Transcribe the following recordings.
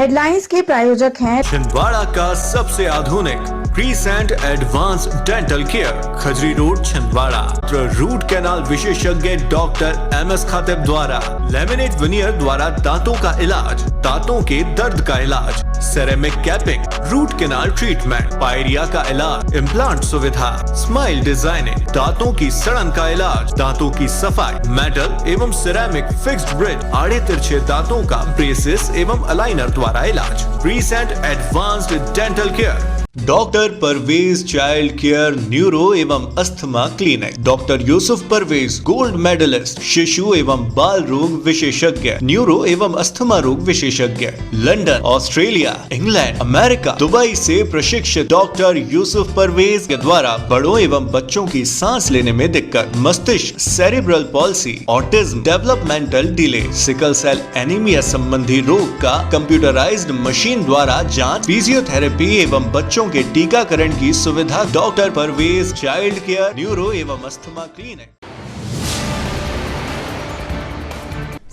Headlines के प्रायोजक हैं छिंदवाड़ा का सबसे आधुनिक crescent advance dental care, Khajri road Chhindwara. Root canal विशेषज्ञ डॉक्टर MS खातिब द्वारा लेमिनेट विनियर द्वारा दांतों का इलाज, दांतों के दर्द का इलाज, ceramic capping, root canal treatment, pyorrhoea का इलाज, इम्प्लांट सुविधा, स्माइल डिजाइनिंग, दांतों की सड़न का इलाज, दांतों की सफाई, मेटल एवं सिरेमिक फिक्स्ड ब्रिज, आड़े तिरछे दांतों का ब्रेसेस एवं अलाइनर द्वारा इलाज। Crescent advanced dental care, doctor Parvez child care neuro एवं asthma clinic, doctor Yusuf Parvez gold medalist शिशु एवं बाल रोग विशेषज्ञ, न्यूरो एवं अस्थमा रोग विशेषज्ञ, London, Australia, England, America, Dubai से प्रशिक्षित डॉक्टर यूसुफ परवेज के द्वारा बड़ों एवं बच्चों की सांस लेने में दिक्कत, मस्तिष्क, cerebral palsy, autism, developmental delay, sickle cell anaemia संबंधी रोग का कंप्यूटराइज्ड मशीन द्वारा जांच, फिजियोथेरेपी एवं बच्चों के टीकाकरण की सुविधा। Doctor Parvez child care neuro एवं अस्थमा क्लिनिक।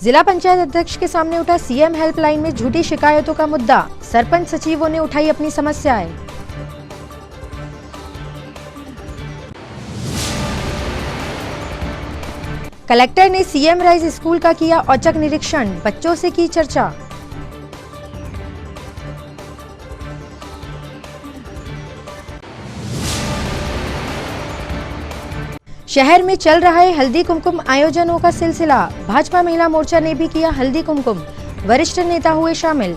जिला पंचायत अध्यक्ष के सामने उठा सीएम हेल्पलाइन में झूठी शिकायतों का मुद्दा, सरपंच सचिवों ने उठाई अपनी समस्याएं। कलेक्टर ने सीएम राइज स्कूल का किया औचक निरीक्षण, बच्चों से की चर्चा। शहर में चल रहा है हल्दी कुमकुम आयोजनों का सिलसिला, भाजपा महिला मोर्चा ने भी किया हल्दी कुमकुम, वरिष्ठ नेता हुए शामिल।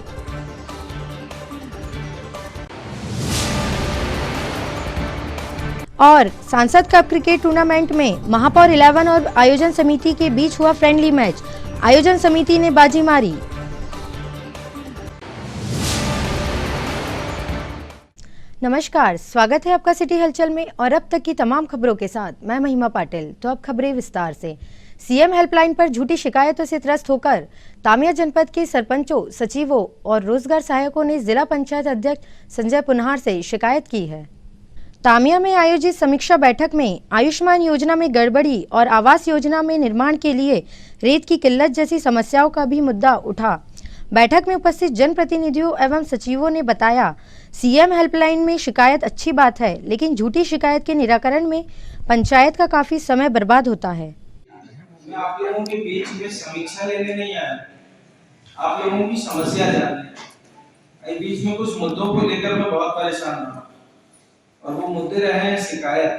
और सांसद कप क्रिकेट टूर्नामेंट में महापौर 11 और आयोजन समिति के बीच हुआ फ्रेंडली मैच, आयोजन समिति ने बाजी मारी। नमस्कार, स्वागत है आपका सिटी हलचल में और अब तक की तमाम खबरों के साथ मैं महिमा पाटिल। तो अब खबरें विस्तार से। सीएम हेल्पलाइन पर झूठी शिकायतों से त्रस्त होकर तामिया जनपद के सरपंचों, सचिवों और रोजगार सहायकों ने जिला पंचायत अध्यक्ष संजय पुनहार से शिकायत की है। तामिया में आयोजित समीक्षा बैठक में आयुष्मान योजना में गड़बड़ी और आवास योजना में निर्माण के लिए रेत की किल्लत जैसी समस्याओं का भी मुद्दा उठा। बैठक में उपस्थित जनप्रतिनिधियों एवं सचिवों ने बताया, सीएम हेल्पलाइन में शिकायत अच्छी बात है, लेकिन झूठी शिकायत के निराकरण में पंचायत का काफी समय बर्बाद होता है। मैं आप लोगों के बीच में समीक्षा लेने नहीं आया, आप लोगों की समस्या जानने। इस बीच में कुछ मुद्दों को लेकर मैं बहुत परेशान हूँ और वो मुद्दे रहे हैं शिकायत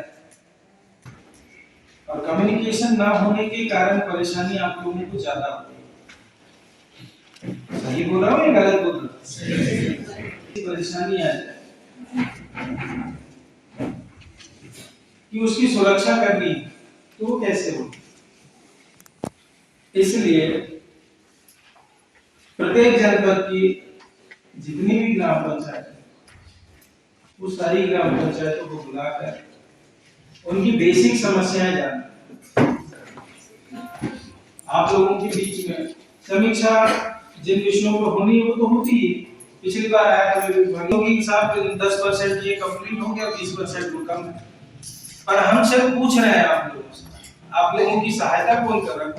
और कम्युनिकेशन ना होने के कारण परेशानी आप लोगों को ज्यादा होती है। सही बोल रहा हूँ या गलत बोल रहा हूँ? सही। परेशानी आ जाए कि उसकी सुरक्षा करनी तो वो कैसे हो, इसलिए प्रत्येक जनपद की जितनी भी ग्राम पंचायत है वो सारी ग्राम पंचायतों को बुलाकर उनकी बेसिक समस्याएं जानना, आप लोगों के बीच में समीक्षा जिन विषयों पर होनी है वो तो होती है। पिछली बार आया था के हिसाब 10% ये कंप्लीट हो गया, 20% वो कम है। पर हम सिर्फ पूछ रहे हैं आप लोगों से, आप लोगों की सहायता कौन कर रहा है?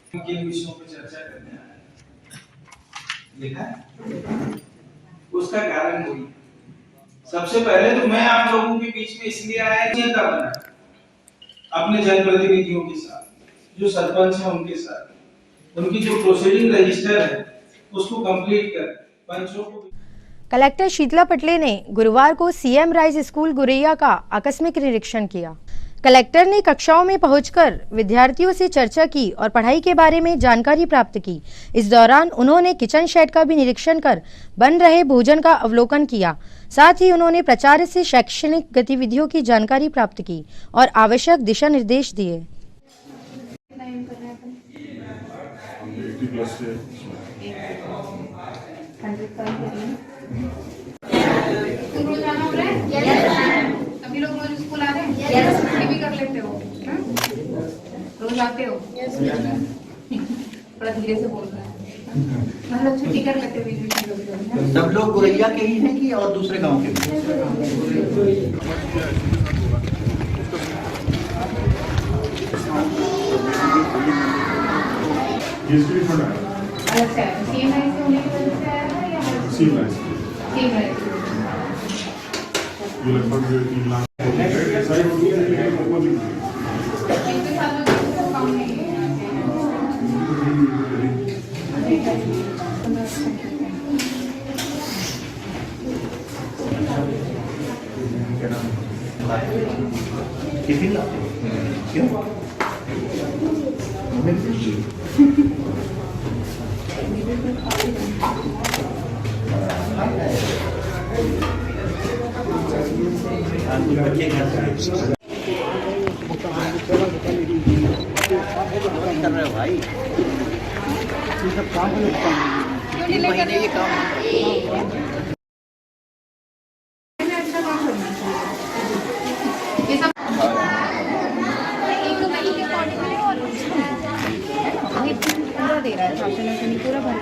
कोई किन विषयों पर चर्चा करने आया देखा है? उसका कारण वही। सबसे पहले तो मैं आप लोगों के बीच में इसलिए आया नेता बना अपने जनप्रतिनिधियों के साथ, जो सरपंच है उनके साथ, उनकी जो प्रोसीडिंग रजिस्टर है उसको कंप्लीट कर पंचों को। कलेक्टर शीतला पटले ने गुरुवार को सीएम राइज स्कूल गुरैया का आकस्मिक निरीक्षण किया। कलेक्टर ने कक्षाओं में पहुंचकर विद्यार्थियों से चर्चा की और पढ़ाई के बारे में जानकारी प्राप्त की। इस दौरान उन्होंने किचन शेड का भी निरीक्षण कर बन रहे भोजन का अवलोकन किया। साथ ही उन्होंने प्राचार्य से शैक्षणिक गतिविधियों की जानकारी प्राप्त की और आवश्यक दिशा निर्देश दिए। अभी लोग रोज स्कूल आ रहे हैं? यस। छुट्टी भी कर लेते हो? रोज आते हो? यस। थोड़ा धीरे से बोल रहा है, मतलब छुट्टी कर लेते हो? सब लोग गुरैया के ही हैं कि और दूसरे गांव के? अलग से आया सीएम राइस से होने की वजह से आया था या सीम राइस सीएम राइस ये लगभग 3 लाख सारी रोटियां इनके साथ में तो कम नहीं है टिफिन लाते हो? क्यों? बच्चे घर से कर रहे हो भाई, ये सब काम है, 3 महीने ये काम अच्छा काम करना चाहिए ये सब एक तो मनी के अकॉर्डिंग है और ये पूरा दे रहा है शासन पूरा भर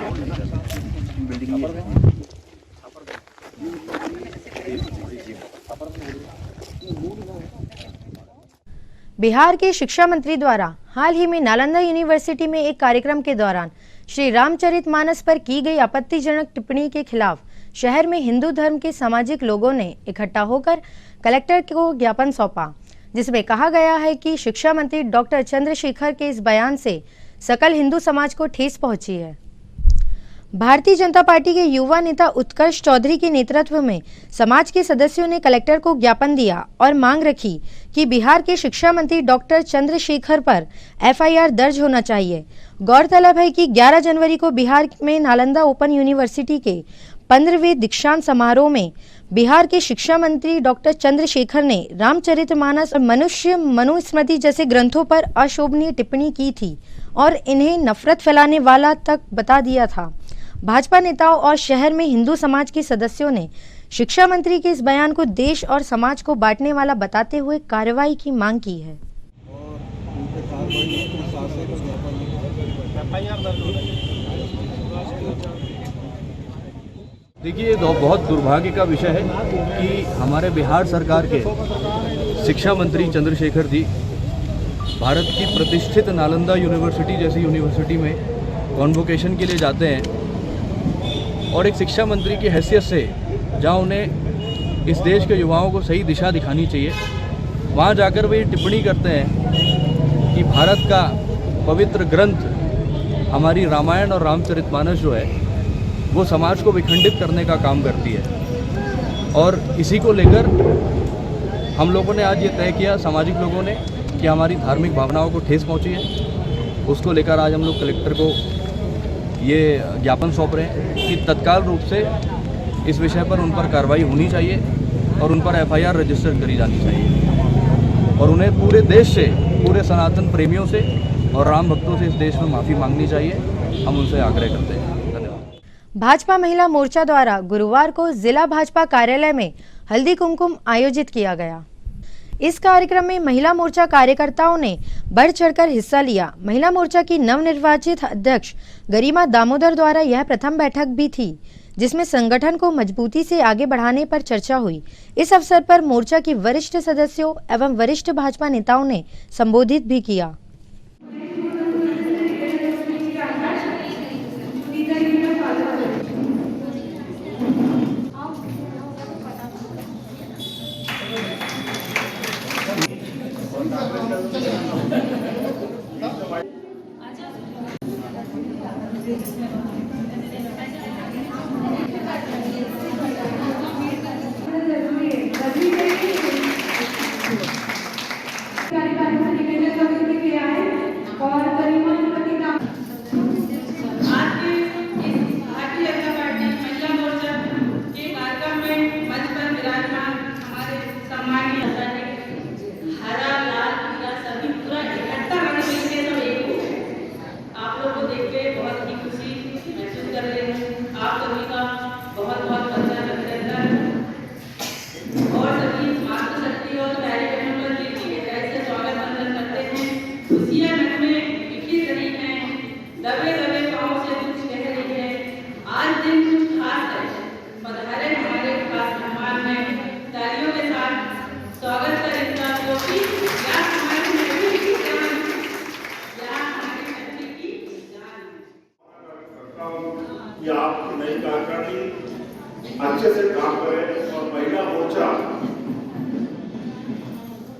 बिहार के शिक्षा मंत्री द्वारा हाल ही में नालंदा यूनिवर्सिटी में एक कार्यक्रम के दौरान श्री रामचरितमानस पर की गई आपत्तिजनक टिप्पणी के खिलाफ शहर में हिंदू धर्म के सामाजिक लोगों ने इकट्ठा होकर कलेक्टर को ज्ञापन सौंपा, जिसमें कहा गया है कि शिक्षा मंत्री डॉक्टर चंद्रशेखर के इस बयान से सकल हिंदू समाज को ठेस पहुंची है। भारतीय जनता पार्टी के युवा नेता उत्कर्ष चौधरी के नेतृत्व में समाज के सदस्यों ने कलेक्टर को ज्ञापन दिया और मांग रखी कि बिहार के शिक्षा मंत्री डॉक्टर चंद्रशेखर पर एफआईआर दर्ज होना चाहिए। गौरतलब है कि 11 जनवरी को बिहार में नालंदा ओपन यूनिवर्सिटी के 15वें दीक्षांत समारोह में बिहार के शिक्षा मंत्री डॉक्टर चंद्रशेखर ने रामचरितमानस और मनुष्य मनुस्मृति जैसे ग्रंथों पर अशोभनीय टिप्पणी की थी और इन्हें नफरत फैलाने वाला तक बता दिया था। भाजपा नेताओं और शहर में हिंदू समाज के सदस्यों ने शिक्षा मंत्री के इस बयान को देश और समाज को बांटने वाला बताते हुए कार्रवाई की मांग की है। देखिए, ये बहुत दुर्भाग्य का विषय है कि हमारे बिहार सरकार के शिक्षा मंत्री चंद्रशेखर जी भारत की प्रतिष्ठित नालंदा यूनिवर्सिटी जैसी यूनिवर्सिटी में कॉन्वोकेशन के लिए जाते हैं और एक शिक्षा मंत्री की हैसियत से जहाँ उन्हें इस देश के युवाओं को सही दिशा दिखानी चाहिए, वहाँ जाकर वे टिप्पणी करते हैं कि भारत का पवित्र ग्रंथ हमारी रामायण और रामचरितमानस जो है वो समाज को विखंडित करने का काम करती है। और इसी को लेकर हम लोगों ने आज ये तय किया, सामाजिक लोगों ने, कि हमारी धार्मिक भावनाओं को ठेस पहुँची है। उसको लेकर आज हम लोग कलेक्टर को ये ज्ञापन सौंप रहे हैं कि तत्काल रूप से इस विषय पर उन पर कार्रवाई होनी चाहिए और उन पर एफआईआर रजिस्टर करी जानी चाहिए और उन्हें पूरे देश से, पूरे सनातन प्रेमियों से और राम भक्तों से इस देश में माफ़ी मांगनी चाहिए। हम उनसे आग्रह करते हैं। धन्यवाद। भाजपा महिला मोर्चा द्वारा गुरुवार को जिला भाजपा कार्यालय में हल्दी कुमकुम आयोजित किया गया। इस कार्यक्रम में महिला मोर्चा कार्यकर्ताओं ने बढ़ चढ़कर हिस्सा लिया। महिला मोर्चा की नवनिर्वाचित अध्यक्ष गरिमा दामोदर द्वारा यह प्रथम बैठक भी थी जिसमें संगठन को मजबूती से आगे बढ़ाने पर चर्चा हुई। इस अवसर पर मोर्चा की वरिष्ठ सदस्यों एवं वरिष्ठ भाजपा नेताओं ने संबोधित भी किया। नई कार्यकारिणी अच्छे से काम करे और महिला मोर्चा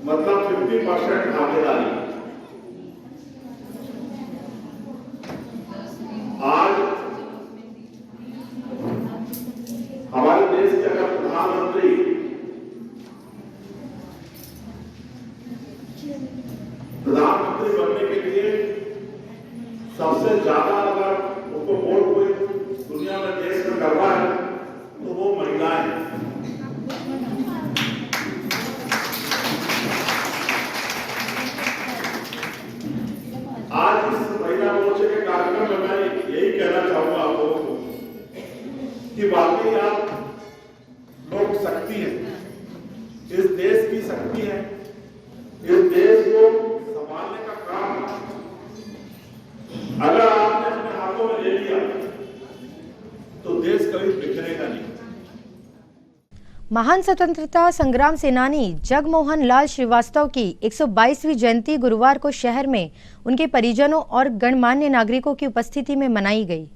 मतलब 50% भागीदारी। आज हमारे देश के अगर प्रधानमंत्री बनने के लिए सबसे ज्यादा अगर उनको वोट कोई दुनिया में देश में करवा है तो वो महिलाएं हैं। आज इस महिला मोर्चे के कार्यक्रम में मैं यही कहना चाहूंगा आप लोगों को कि वाकई आप लोग शक्ति है, इस देश की शक्ति है। इस देश को संभालने का काम अगर आपने अपने हाथों में ले लिया तो देश कभी बिखरेगा नहीं। महान स्वतंत्रता संग्राम सेनानी जगमोहन लाल श्रीवास्तव की 122वीं जयंती गुरुवार को शहर में उनके परिजनों और गणमान्य नागरिकों की उपस्थिति में मनाई गई।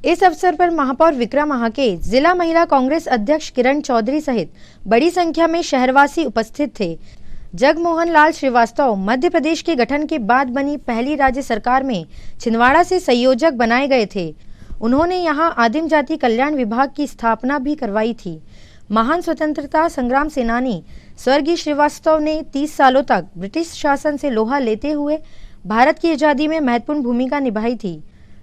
इस अवसर पर महापौर विक्रम महाके, जिला महिला कांग्रेस अध्यक्ष किरण चौधरी सहित बड़ी संख्या में शहरवासी उपस्थित थे। जगमोहन लाल श्रीवास्तव मध्य प्रदेश के गठन के बाद बनी पहली राज्य सरकार में छिंदवाड़ा से संयोजक बनाए गए थे। उन्होंने यहां आदिम जाति कल्याण विभाग की स्थापना भी करवाई थी। महान स्वतंत्रता संग्राम सेनानी स्वर्गीय श्रीवास्तव ने 30 सालों तक ब्रिटिश शासन से लोहा लेते हुए भारत की आज़ादी में महत्वपूर्ण भूमिका निभाई थी।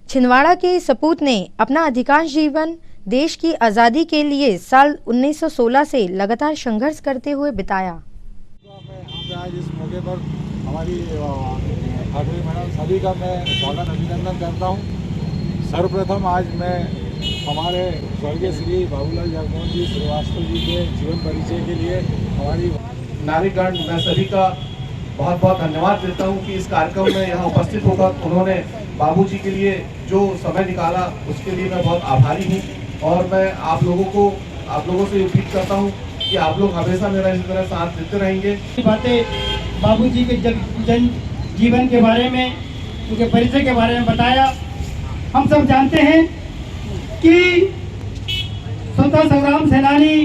छिंदवाड़ा के सपूत ने अपना अधिकांश जीवन देश की आज़ादी के लिए साल 1916 से लगातार संघर्ष करते हुए बिताया। आज इस मौके पर हमारी ठाकुर मैडम सभी का मैं स्वागत अभिनंदन करता हूँ। सर्वप्रथम आज मैं हमारे स्वर्गीय श्री बाबूलाल जगमोहन जी श्रीवास्तव जी के जीवन परिचय के लिए हमारी नागरिकगण मैं सभी का बहुत बहुत धन्यवाद देता हूँ कि इस कार्यक्रम में यहाँ उपस्थित होकर उन्होंने बाबूजी के लिए जो समय निकाला उसके लिए मैं बहुत आभारी हूँ। और मैं आप लोगों से उम्मीद करता हूँ कि आप लोग हमेशा मेरा इस तरह साथ देते रहेंगे। बातें बाबूजी के जन जीवन के बारे में, उनके परिचय के बारे में बताया। हम सब जानते हैं कि स्वतंत्रता संग्राम सेनानी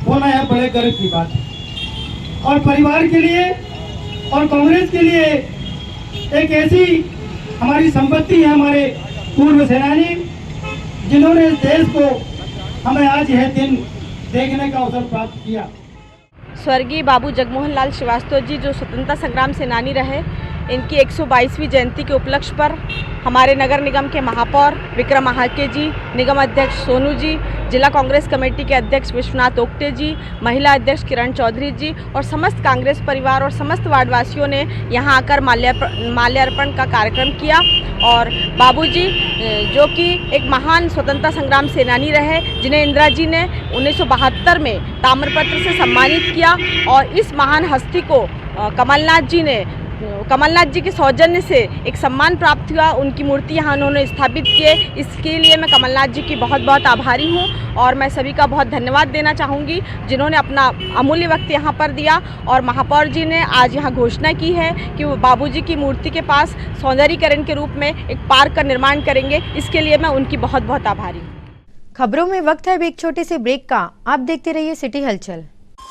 होना है बड़े गर्व की बात है और परिवार के लिए और कांग्रेस के लिए एक ऐसी हमारी संपत्ति है, हमारे पूर्व सेनानी जिन्होंने इस देश को हमें आज यह दिन देखने का अवसर प्राप्त किया। स्वर्गीय बाबू जगमोहन लाल श्रीवास्तव जी जो स्वतंत्रता संग्राम सेनानी रहे, इनकी 122वीं जयंती के उपलक्ष्य पर हमारे नगर निगम के महापौर विक्रम महाके जी, निगम अध्यक्ष सोनू जी, जिला कांग्रेस कमेटी के अध्यक्ष विश्वनाथ ओक्टे जी, महिला अध्यक्ष किरण चौधरी जी और समस्त कांग्रेस परिवार और समस्त वार्डवासियों ने यहां आकर माल्यार्पण का कार्यक्रम किया। और बाबूजी जो कि एक महान स्वतंत्रता संग्राम सेनानी रहे, जिन्हें इंदिरा जी ने 1972 में ताम्रपत्र से सम्मानित किया और इस महान हस्ती को कमलनाथ जी के सौजन्य से एक सम्मान प्राप्त हुआ। उनकी मूर्ति यहाँ उन्होंने स्थापित की है, इसके लिए मैं कमलनाथ जी की बहुत बहुत आभारी हूँ। और मैं सभी का बहुत धन्यवाद देना चाहूँगी जिन्होंने अपना अमूल्य वक्त यहाँ पर दिया। और महापौर जी ने आज यहाँ घोषणा की है कि वो बाबूजी की मूर्ति के पास सौंदर्यीकरण के रूप में एक पार्क का निर्माण करेंगे, इसके लिए मैं उनकी बहुत बहुत आभारी हूँ। खबरों में वक्त है एक छोटे से ब्रेक का। आप देखते रहिए सिटी हलचल।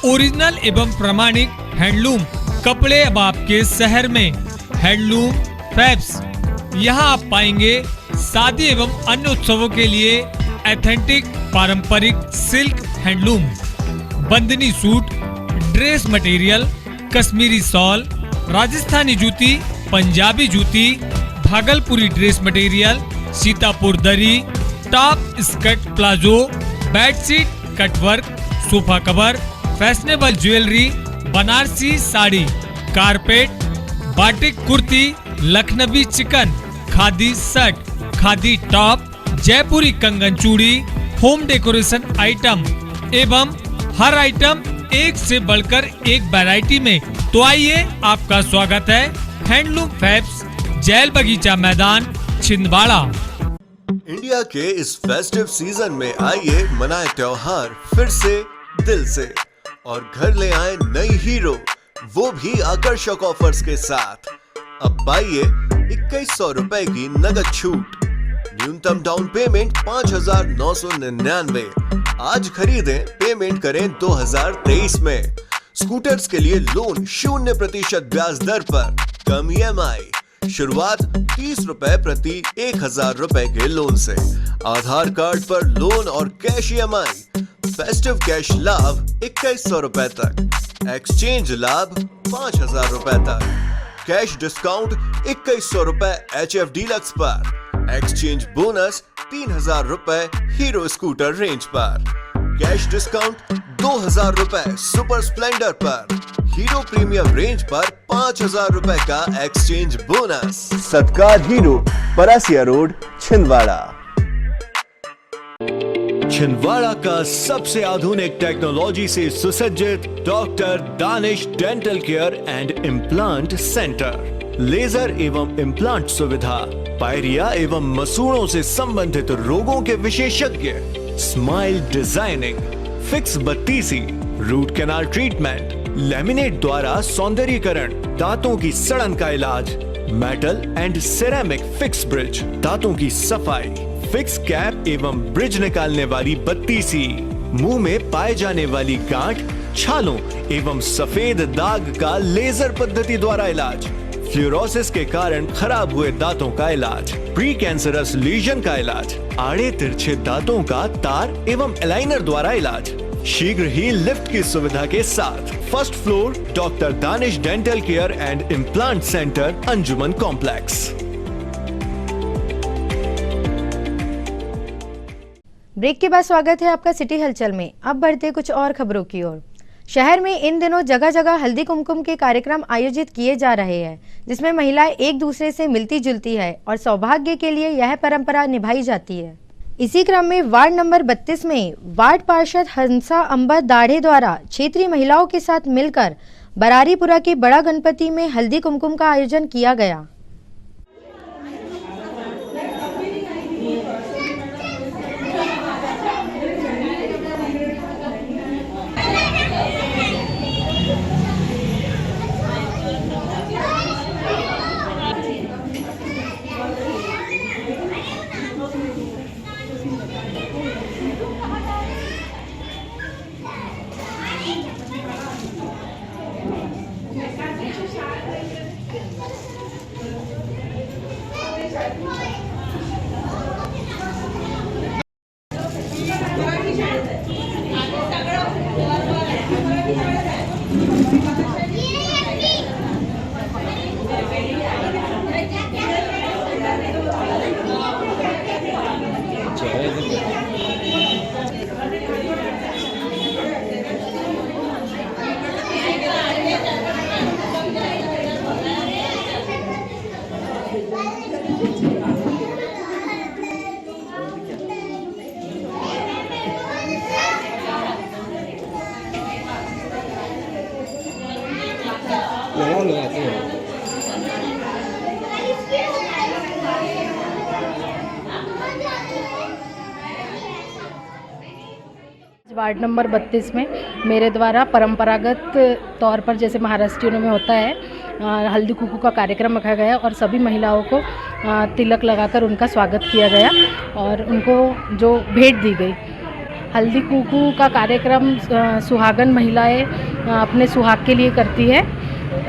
ओरिजिनल एवं प्रमाणिक हैंडलूम कपड़े अब आपके शहर में। हैंडलूम फैब्स, यहाँ आप पाएंगे शादी एवं अन्य उत्सवों के लिए एथेंटिक पारंपरिक silk handloom, bandhani suit, dress material, Kashmiri shawl, Rajasthani जूती, पंजाबी जूती, भागलपुरी ड्रेस मटेरियल, सीतापुर दरी, top skirt palazzo, bedsheet cutwork, sofa cover, fashionable jewellery, Banarasi sari, carpet, batik kurti, Lucknowi chikan, khadi shirt, khadi top, Jaipuri कंगन चूड़ी, होम डेकोरेशन आइटम एवं हर आइटम एक से बढ़कर एक वैरायटी में। तो आइए, आपका स्वागत है हैंडलूम फैब्स, जैल बगीचा मैदान, छिंदवाड़ा। इंडिया के इस फेस्टिव सीजन में आइए मनाए त्योहार फिर से दिल से और घर ले आए नई हीरो, वो भी आकर्षक ऑफर्स के साथ। अब पाइए 2100 रुपए की नगद छूट। न्यूनतम डाउन पेमेंट 5,999। आज खरीदें, पेमेंट करें 2023 में। स्कूटर्स के लिए लोन 0% ब्याज दर पर, कम EMI, शुरुआत 30 रुपए प्रति 1,000 रुपए के लोन से। आधार कार्ड पर लोन और कैश EMI। फेस्टिव कैश लाभ 2,100 रुपए तक, एक्सचेंज लाभ 5,000 रुपए तक, कैश डिस्काउंट 2,100 रुपए HF डीलक्स पर, एक्सचेंज बोनस 3,000 रुपए हीरो स्कूटर रेंज पर, कैश डिस्काउंट 2,000 रुपए सुपर स्प्लेंडर पर, हीरो प्रीमियम रेंज पर 5,000 रुपए का exchange bonus. Satkar Hero, Parasia road, Chhindwara. Chhindwara का सबसे आधुनिक टेक्नोलॉजी से सुसज्जित doctor Danish dental care and implant centre. Laser एवं इम्प्लांट सुविधा, पायरिया एवं मसूड़ों से संबंधित रोगों के विशेषज्ञ, स्माइल डिजाइनिंग, फिक्स बत्तीसी, रूट कैनाल ट्रीटमेंट, लैमिनेट द्वारा सौंदर्यीकरण, दांतों की सड़न का इलाज, metal and ceramic fix bridge, दांतों की सफाई, फिक्स कैप एवं ब्रिज निकालने वाली बत्तीसी, मुंह में पाए जाने वाली गांठ, छालों एवं सफेद दाग का लेजर पद्धति द्वारा इलाज, फ्लोरोसिस के कारण खराब हुए दांतों का इलाज, प्री कैंसरस लीजन का इलाज, आड़े तिरछे दांतों का तार एवं एलाइनर द्वारा इलाज, शीघ्र ही लिफ्ट की सुविधा के साथ। First floor doctor Danish dental care and implant centre, Anjuman complex. Break के बाद स्वागत है आपका सिटी हलचल में। अब बढ़ते कुछ और खबरों की ओर। शहर में इन दिनों जगह जगह हल्दी कुमकुम के कार्यक्रम आयोजित किए जा रहे हैं, जिसमें महिलाएं एक दूसरे से मिलती जुलती है और सौभाग्य के लिए यह परंपरा निभाई जाती है। इसी क्रम में वार्ड नंबर 32 में वार्ड पार्षद हंसा अंबर दाढ़े द्वारा क्षेत्रीय महिलाओं के साथ मिलकर बरारीपुरा के बड़ा गणपति में हल्दी कुमकुम का आयोजन किया गया। वार्ड नंबर 32 में मेरे द्वारा परंपरागत तौर पर, जैसे महाराष्ट्रियों में होता है, हल्दी कुकू का कार्यक्रम रखा गया और सभी महिलाओं को तिलक लगाकर उनका स्वागत किया गया और उनको जो भेंट दी गई। हल्दी कुकू का कार्यक्रम सुहागन महिलाएं अपने सुहाग के लिए करती है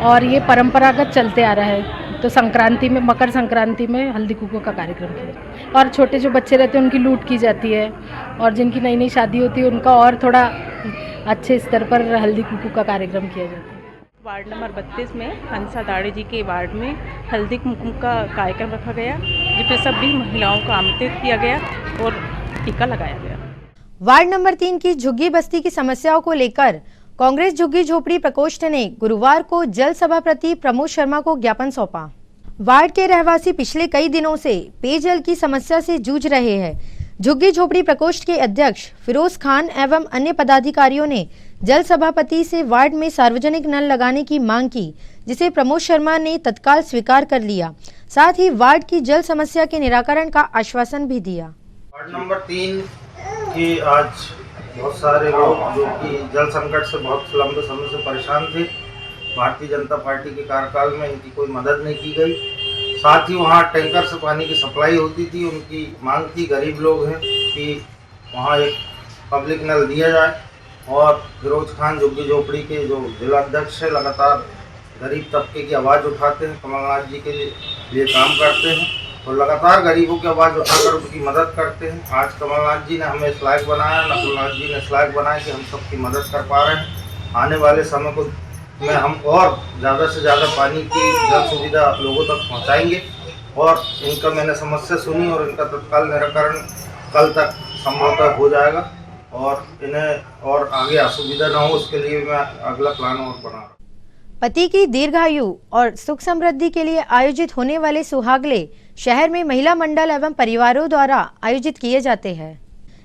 और ये परंपरागत चलते आ रहा है। तो संक्रांति में, मकर संक्रांति में हल्दी कुकू का कार्यक्रम किया और छोटे जो बच्चे रहते हैं उनकी लूट की जाती है और जिनकी नई नई शादी होती है उनका और थोड़ा अच्छे स्तर पर हल्दी कुकू का कार्यक्रम किया जाता है। वार्ड नंबर 32 में हंसा दाढ़े जी के वार्ड में हल्दी कुमकुम का कार्यक्रम रखा गया, जिसमें सभी महिलाओं को आमंत्रित किया गया और टीका लगाया गया। वार्ड नंबर 3 की झुग्गी बस्ती की समस्याओं को लेकर कांग्रेस झुग्गी झोपड़ी प्रकोष्ठ ने गुरुवार को जल सभापति प्रमोद शर्मा को ज्ञापन सौंपा। वार्ड के रहवासी पिछले कई दिनों से पेयजल की समस्या से जूझ रहे हैं। झुग्गी झोपड़ी प्रकोष्ठ के अध्यक्ष फिरोज खान एवं अन्य पदाधिकारियों ने जल सभापति से वार्ड में सार्वजनिक नल लगाने की मांग की, जिसे प्रमोद शर्मा ने तत्काल स्वीकार कर लिया। साथ ही वार्ड की जल समस्या के निराकरण का आश्वासन भी दिया। वार्ड नंबर 3 की आज बहुत सारे लोग जो कि जल संकट से बहुत लंबे समय से परेशान थे, भारतीय जनता पार्टी के कार्यकाल में इनकी कोई मदद नहीं की गई। साथ ही वहाँ टैंकर से पानी की सप्लाई होती थी। उनकी मांग थी, गरीब लोग हैं, कि वहाँ एक पब्लिक नल दिया जाए। और फिरोज खान झुग्गी झोपड़ी के जो जिला अध्यक्ष है, लगातार गरीब तबके की आवाज़ उठाते हैं, कमलनाथ जी के लिए काम करते हैं और लगातार गरीबों की आवाज़ उठाकर उनकी मदद करते हैं। आज कमलनाथ जी ने हमें इस लायक बनाया, नकुलनाथ जी ने इस लायक बनाया कि हम सबकी मदद कर पा रहे हैं। आने वाले समय को में हम और ज़्यादा से ज़्यादा पानी की जल सुविधा लोगों तक पहुँचाएँगे। और इनका मैंने समस्या सुनी और इनका तत्काल निराकरण कल तक संभवतः हो जाएगा और इन्हें और आगे असुविधा ना हो, उसके लिए मैं अगला प्लान और बना रहा हूँ। पति की दीर्घायु और सुख समृद्धि के लिए आयोजित होने वाले सुहागले शहर में महिला मंडल एवं परिवारों द्वारा आयोजित किए जाते हैं।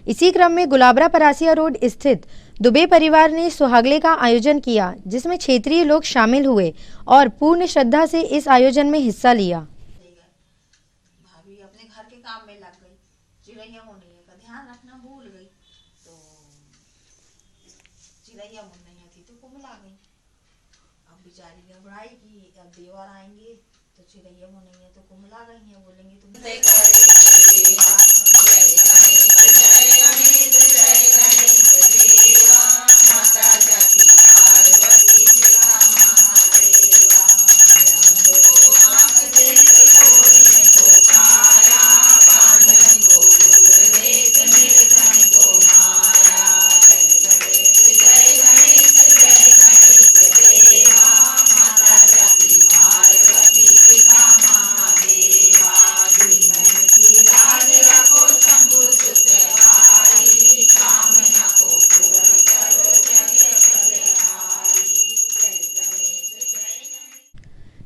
इसी क्रम में गुलाबरा परासिया रोड स्थित दुबे परिवार ने सुहागले का आयोजन किया, जिसमें क्षेत्रीय लोग शामिल हुए और पूर्ण श्रद्धा से इस आयोजन में हिस्सा लिया। भाभी अपने घर के काम में लग गई, चिड़ैया मुनैया का ध्यान रखना भूल गई, तो चिड़ैया मुनैया थी तो कुमला गई। अब बेचारी घबराई कि अब देवर आएंगे तो चिड़ैया मुनैया तो कुमला गई हैं, बोलेंगे तुम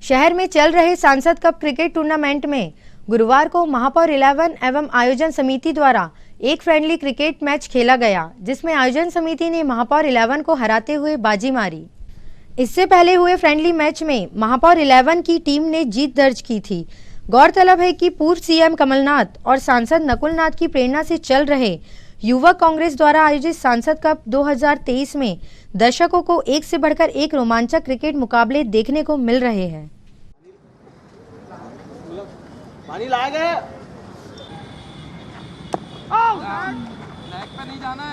शहर में चल रहे सांसद कप क्रिकेट टूर्नामेंट में गुरुवार को महापौर 11 एवं आयोजन समिति द्वारा एक फ्रेंडली क्रिकेट मैच खेला गया, जिसमें आयोजन समिति ने महापौर 11 को हराते हुए बाजी मारी। इससे पहले हुए फ्रेंडली मैच में महापौर 11 की टीम ने जीत दर्ज की थी। गौरतलब है कि पूर्व सीएम कमलनाथ और सांसद नकुलनाथ की प्रेरणा से चल रहे युवक कांग्रेस द्वारा आयोजित सांसद कप 2023 में दर्शकों को एक से बढ़कर एक रोमांचक क्रिकेट मुकाबले देखने को मिल रहे हैं। पानी लाया गया पे नहीं जाना है।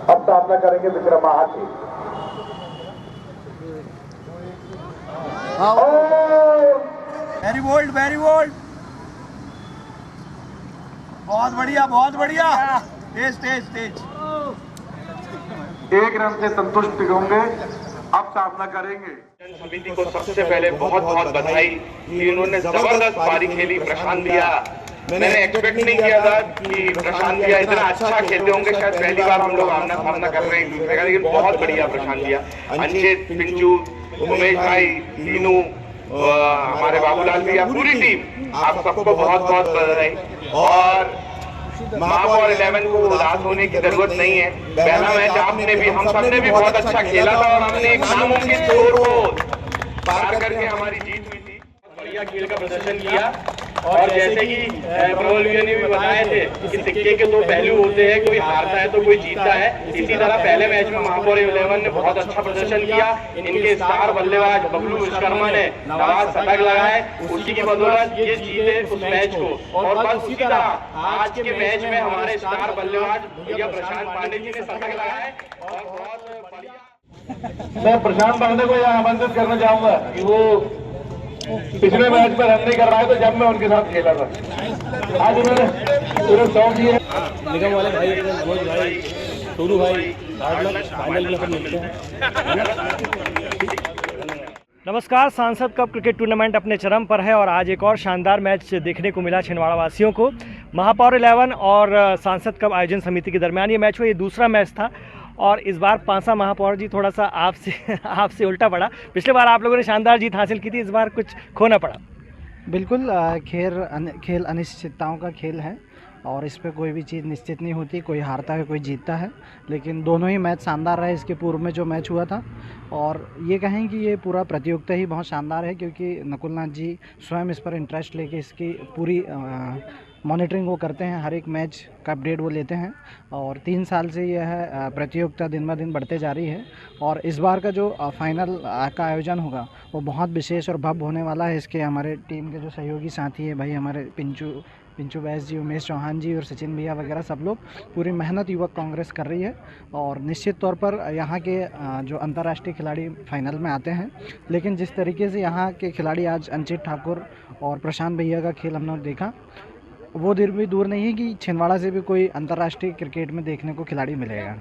अब सामना करेंगे विक्रम हाथी। वेरी बोल्ड, वेरी बोल्ड, बहुत बढ़िया, बहुत बढ़िया। तेज तेज तेज। एक रन से संतुष्ट होंगे, अब सामना करेंगे। समिति को सबसे पहले बहुत बहुत बधाई कि इन्होंने जबरदस्त पारी खेली। प्रशांत भैया, मैंने एक्सपेक्ट नहीं किया था कि प्रशांत भैया इतना अच्छा खेलते होंगे। शायद पहली बार हम लोग आमना सामना कर रहे हैं एक दूसरे का, लेकिन बहुत बढ़िया प्रशांत भैया, अंचित, पिंचू, उमेश भाई, तीनू, हमारे बाबूलाल भैया, पूरी टीम, आप सबको बहुत बहुत बधाई। और महापौर 11 को उदास होने की जरूरत नहीं है। पहला मैच आपने भी, हम सबने भी बहुत अच्छा खेला था और हमने एक नामुमकिन स्कोर को पार करके हमारी जीत हुई थी। बढ़िया खेल का प्रदर्शन किया और जैसे कि प्रबल भैया ने भी बताए थे कि सिक्के के दो पहलू होते हैं, कोई हारता है तो कोई जीतता है। इसी तरह पहले मैच में महापौर 11 ने बहुत अच्छा प्रदर्शन किया। इनके स्टार बल्लेबाज बबलू विश्वकर्मा ने नवाज शतक लगाए, उसी की बदौलत ये जीते उस मैच को। और बस उसी तरह आज के मैच में हमारे स्टार बल्लेबाज भैया प्रशांत पांडे जी ने शतक लगाए और बहुत बढ़िया। मैं प्रशांत पांडे को यह आमंत्रित करना चाहूंगा कि वो पिछले मैच में रन नहीं कर रहा है, तो जब मैं उनके साथ खेला था, आज उन्होंने पूरे 100 किए। निगम वाले भाई, भोज भाई, सोनू भाई, फाइनल में मिलते हैं। नमस्कार। सांसद कप क्रिकेट टूर्नामेंट अपने चरम पर है और आज एक और शानदार मैच देखने को मिला छिंदवाड़ा वासियों को। महापौर 11 और सांसद कप आयोजन समिति के दरमियान ये मैच हुआ। ये दूसरा मैच था और इस बार पांसा महापौर जी थोड़ा सा आपसे उल्टा पड़ा। पिछले बार आप लोगों ने शानदार जीत हासिल की थी, इस बार कुछ खोना पड़ा। बिल्कुल, खेल अनिश्चितताओं का खेल है और इस पे कोई भी चीज़ निश्चित नहीं होती, कोई हारता है कोई जीतता है। लेकिन दोनों ही मैच शानदार रहे। इसके पूर्व में जो मैच हुआ था, और ये कहें कि ये पूरा प्रतियोगिता ही बहुत शानदार है, क्योंकि नकुलनाथ जी स्वयं इस पर इंटरेस्ट लेके इसकी पूरी मॉनिटरिंग वो करते हैं, हर एक मैच का अपडेट वो लेते हैं और 3 साल से यह प्रतियोगिता दिन ब दिन बढ़ते जा रही है। और इस बार का जो फाइनल का आयोजन होगा वो बहुत विशेष और भव्य होने वाला है। इसके हमारे टीम के जो सहयोगी साथी है भाई, हमारे पिंचू बैस जी, उमेश चौहान जी और सचिन भैया वगैरह सब लोग पूरी मेहनत युवक कांग्रेस कर रही है और निश्चित तौर पर यहाँ के जो अंतर्राष्ट्रीय खिलाड़ी फाइनल में आते हैं। लेकिन जिस तरीके से यहाँ के खिलाड़ी आज अंचित ठाकुर और प्रशांत भैया का खेल हमने देखा, वो देर भी दूर नहीं है कि छिंदवाड़ा से भी कोई अंतर्राष्ट्रीय क्रिकेट में देखने को खिलाड़ी मिलेगा।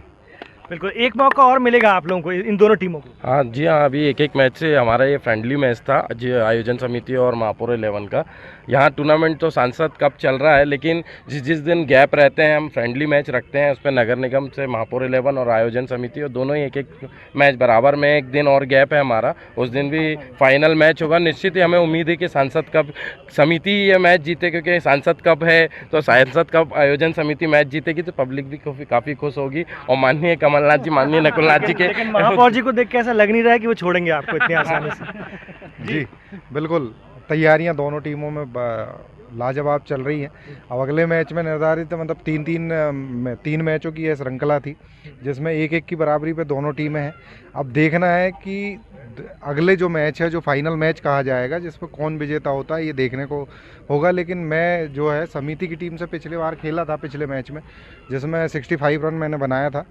बिल्कुल, एक मौका और मिलेगा आप लोगों को, इन दोनों टीमों को। हाँ जी हाँ, अभी एक मैच से हमारा ये फ्रेंडली मैच था जी, आयोजन समिति और महापौर 11 का। यहाँ टूर्नामेंट तो सांसद कप चल रहा है, लेकिन जिस दिन गैप रहते हैं हम फ्रेंडली मैच रखते हैं। उस पर नगर निगम से महापौर 11 और आयोजन समिति, और दोनों ही एक मैच बराबर में, एक दिन और गैप है हमारा। उस दिन भी फाइनल मैच होगा। निश्चित ही हमें उम्मीद है कि सांसद कप समिति ये मैच जीते, क्योंकि सांसद कप है तो सांसद कप आयोजन समिति मैच जीतेगी तो पब्लिक भी काफ़ी खुश होगी। और माननीय कमलनाथ जी, माननीय नकुलनाथ जी के, लेकिन महापौर जी को देख के ऐसा लग नहीं रहा है कि वो छोड़ेंगे आपको इतनी आसानी से। जी बिल्कुल, तैयारियां दोनों टीमों में लाजवाब चल रही हैं। अब अगले मैच में निर्धारित मतलब तीन मैचों की यह श्रृंखला थी, जिसमें 1-1 की बराबरी पे दोनों टीमें हैं। अब देखना है कि अगले जो मैच है, जो फाइनल मैच कहा जाएगा, जिसमें कौन विजेता होता है, ये देखने को होगा। लेकिन मैं जो है समिति की टीम से पिछले बार खेला था, पिछले मैच में, जिसमें 65 रन मैंने बनाया था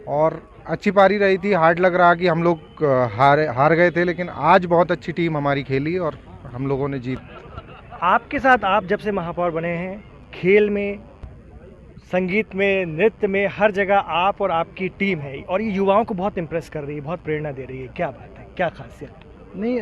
और अच्छी पारी रही थी। हार्ड लग रहा कि हम लोग हार गए थे, लेकिन आज बहुत अच्छी टीम हमारी खेली और हम लोगों ने जीत। आपके साथ, आप जब से महापौर बने हैं, खेल में, संगीत में, नृत्य में, हर जगह आप और आपकी टीम है और ये युवाओं को बहुत इम्प्रेस कर रही है, बहुत प्रेरणा दे रही है। क्या बात है, क्या खासियत? नहीं,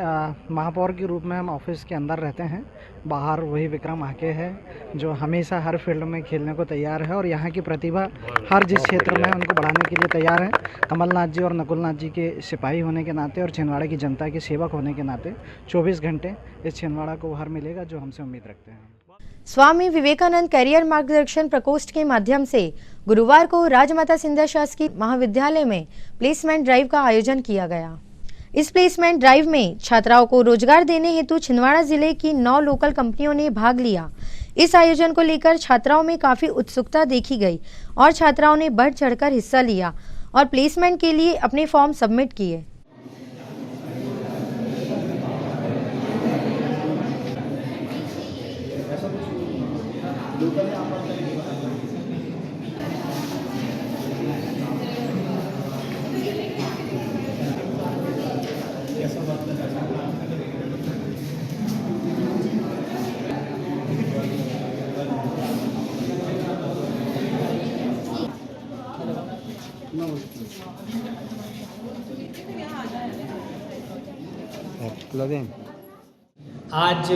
महापौर के रूप में हम ऑफिस के अंदर रहते हैं, बाहर वही विक्रम आके है जो हमेशा हर फील्ड में खेलने को तैयार है और यहाँ की प्रतिभा हर जिस क्षेत्र में उनको बढ़ाने के लिए तैयार है। कमलनाथ जी और नकुलनाथ जी के सिपाही होने के नाते और छिंदवाड़ा की जनता के सेवक होने के नाते 24 घंटे इस छिंदवाड़ा को हर मिलेगा, जो हमसे उम्मीद रखते हैं। स्वामी विवेकानंद कैरियर मार्गदर्शन प्रकोष्ठ के माध्यम से गुरुवार को राजमाता सिंधिया शासकीय महाविद्यालय में प्लेसमेंट ड्राइव का आयोजन किया गया। इस प्लेसमेंट ड्राइव में छात्राओं को रोजगार देने हेतु छिंदवाड़ा जिले की 9 लोकल कंपनियों ने भाग लिया। इस आयोजन को लेकर छात्राओं में काफी उत्सुकता देखी गई और छात्राओं ने बढ़ चढ़कर हिस्सा लिया और प्लेसमेंट के लिए अपने फॉर्म सबमिट किए। आज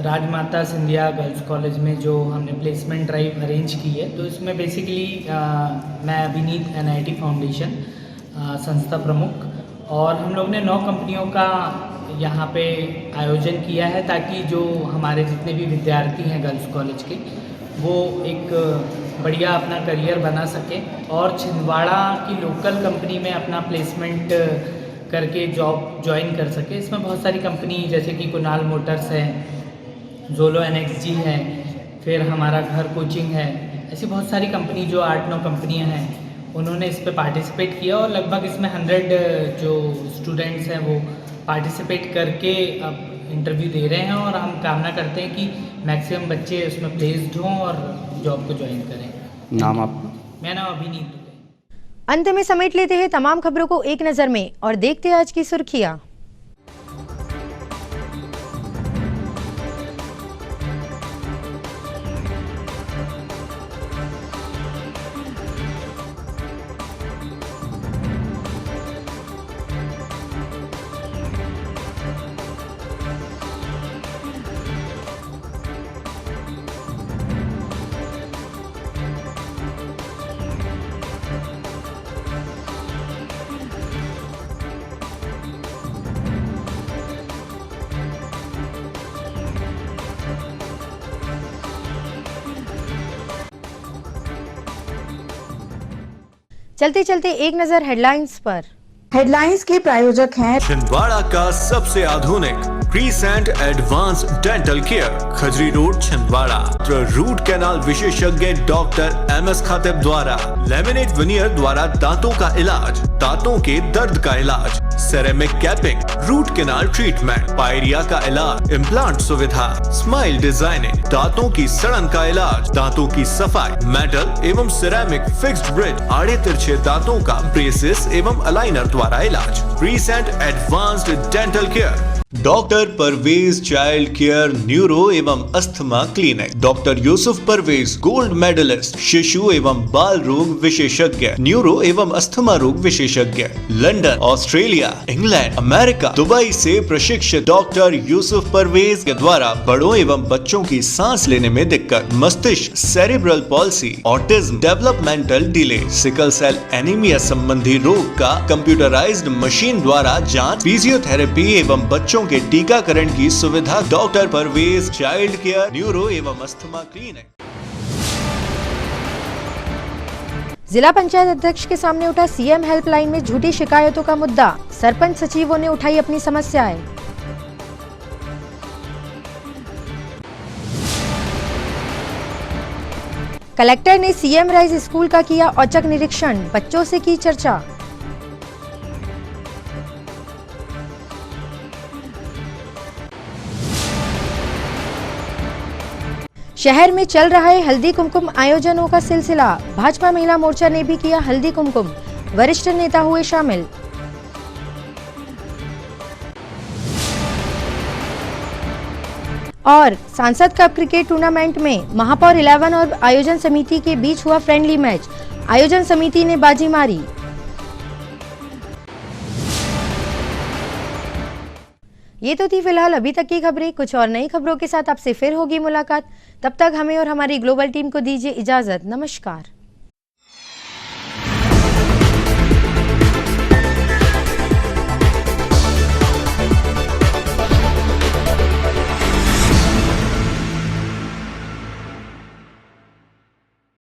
राजमाता सिंधिया गर्ल्स कॉलेज में जो हमने प्लेसमेंट ड्राइव अरेंज की है, तो इसमें बेसिकली मैं अभिनीत NIT फाउंडेशन संस्था प्रमुख और हम लोग ने 9 कंपनियों का यहाँ पे आयोजन किया है ताकि जो हमारे जितने भी विद्यार्थी हैं गर्ल्स कॉलेज के, वो एक बढ़िया अपना करियर बना सके और छिंदवाड़ा की लोकल कंपनी में अपना प्लेसमेंट करके जॉब ज्वाइन कर सके। इसमें बहुत सारी कंपनी जैसे कि कुणाल मोटर्स है, जोलो NXG है, फिर हमारा घर कोचिंग है, ऐसी बहुत सारी कंपनी जो 8-9 कंपनियां हैं, उन्होंने इस पे पार्टिसिपेट किया और लगभग इसमें 100 जो स्टूडेंट्स हैं वो पार्टिसिपेट करके अब इंटरव्यू दे रहे हैं और हम कामना करते हैं कि मैक्सिमम बच्चे उसमें प्लेस्ड हों और जॉब को ज्वाइन करें। नाम आपका? मेरा नाम अभिनीत। अंत में समेट लेते हैं तमाम खबरों को एक नजर में और देखते हैं आज की सुर्खियां। चलते चलते एक नजर हेडलाइंस पर। हेडलाइंस के प्रायोजक हैं छिंदवाड़ा का सबसे आधुनिक crescent advance dental care, Khajri road Chhindwara. Root canal विशेषज्ञ डॉक्टर MS खातिब द्वारा लेमिनेट विनियर द्वारा दांतों का इलाज, दांतों के दर्द का इलाज, ceramic capping, root canal treatment, pyorrhoea का इलाज, इम्प्लांट सुविधा, स्माइल डिजाइनिंग, दांतों की सड़न का इलाज, दांतों की सफाई, मेटल एवं सिरेमिक फिक्स्ड ब्रिज, आड़े तिरछे दांतों का ब्रेसेस एवं अलाइनर द्वारा इलाज। Crescent advanced dental care, doctor Parvez child care neuro एवं asthma clinic, doctor Yusuf Parvez gold medalist, शिशु एवं बाल रोग विशेषज्ञ, न्यूरो एवं अस्थमा रोग विशेषज्ञ, London, Australia, England, America, Dubai से प्रशिक्षित डॉक्टर यूसुफ परवेज के द्वारा बड़ों एवं बच्चों की सांस लेने में दिक्कत, मस्तिष्क, cerebral palsy, autism, developmental delay, sickle cell anaemia संबंधी रोग का कंप्यूटराइज्ड मशीन द्वारा जांच, फिजियोथेरेपी एवं बच्चों के टीकाकरण की सुविधा। Doctor Parvez child care neuro एवं अस्थमा क्लिनिक। जिला पंचायत अध्यक्ष के सामने उठा CM हेल्पलाइन में झूठी शिकायतों का मुद्दा, सरपंच सचिवों ने उठाई अपनी समस्याएं। कलेक्टर ने CM राइज स्कूल का किया औचक निरीक्षण, बच्चों से की चर्चा। शहर में चल रहा है हल्दी कुमकुम आयोजनों का सिलसिला, भाजपा महिला मोर्चा ने भी किया हल्दी कुमकुम, वरिष्ठ नेता हुए शामिल। और सांसद कप क्रिकेट टूर्नामेंट में महापौर 11 और आयोजन समिति के बीच हुआ फ्रेंडली मैच, आयोजन समिति ने बाजी मारी। ये तो थी फिलहाल अभी तक की खबरें। कुछ और नई खबरों के साथ आपसे फिर होगी मुलाकात। तब तक हमें और हमारी ग्लोबल टीम को दीजिए इजाजत। नमस्कार।